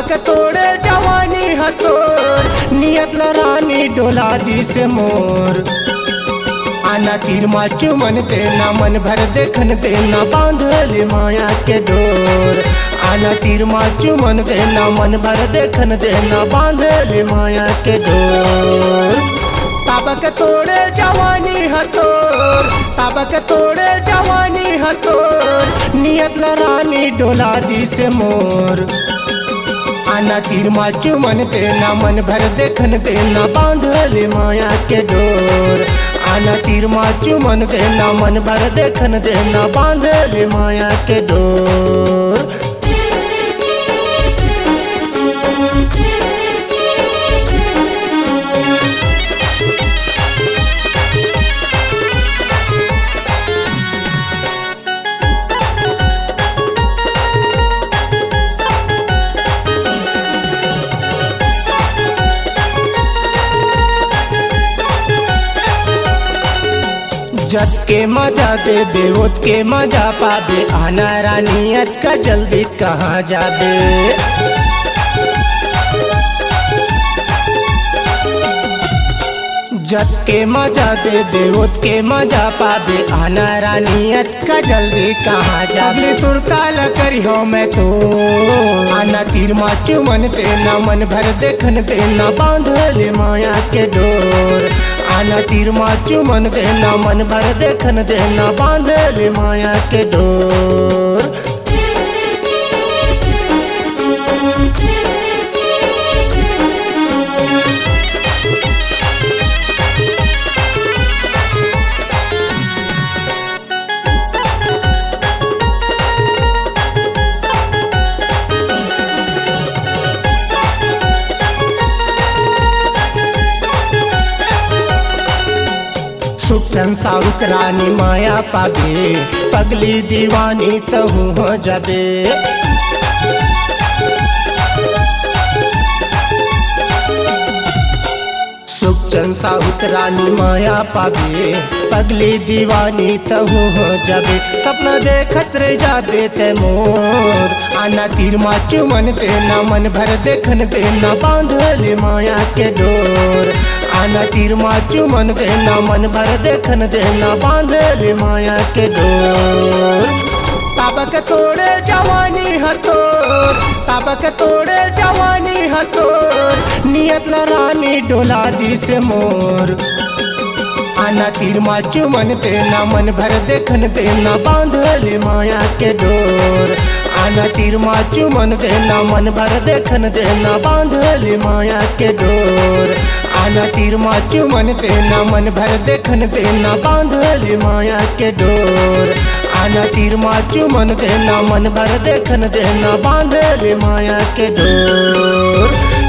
ताबक तोड़े जवानी हतोर, नियत रानी डोला दी से मोर। आना तीर माचू मन देना, मन भर देखन देना, बांधले माया के डोर। आना तीर माचू मन देना, मन भर देखन देना, बांधले माया के डोर। ताबक तोड़े जवानी हतोर, ताबक तोड़े जवानी हतोर, नियत रानी डोला दी से मोर। आना तीर माचू मन देना, मन भर देखन देना, बांधले माया के डोर। आना तीर माचू मन देना, मन भर देखन देना, बांधले माया के डोर। जत के मजा दे बेहोत के मजा पाबे, आना रानियत का जल्दी कहाँ जाबे। जत के मजा दे बेहोत के मजा पाबे, आना रानियत का जल्दी कहाँ जाबे। सुरताल करी हो मैं तो आना तीर माचू मन देना, मन भर देखन देना, बांधले माया के डोर। आना तीर माचू मन देना, मन भर देखन देना, बांधले माया के डोर। सुख संसारुक रानी माया पाबे, पगली दीवानी तहु हो जाबे। सुख संसारुक रानी माया पाबे, पगली दीवानी तहु हो जाबे। सपना देखत रह जाबे ते मोर। आना तीर माचू मन देना, मन भर देखन देना, बांधले माया के डोर। आना तीर माचू मन देना, मन भर देखन देना, बांधले माया के डोर। ताबक तोड़े जवानी हतोर, ताबक तोड़े जवानी हतोर, नियत रानी डोला दी से मोर। आना तीर माचू मन देना, मन भर देखन देना, बांधले माया के डोर। आना तीर माचू मन देना, मन भर देखन देना, बांधले माया के डोर। आना तीर माचू मन देना, मन भर देखन देना, बांधले माया के डोर। आना तीर माचू मन देना, मन भर देखन देना, बांधले माया के डोर।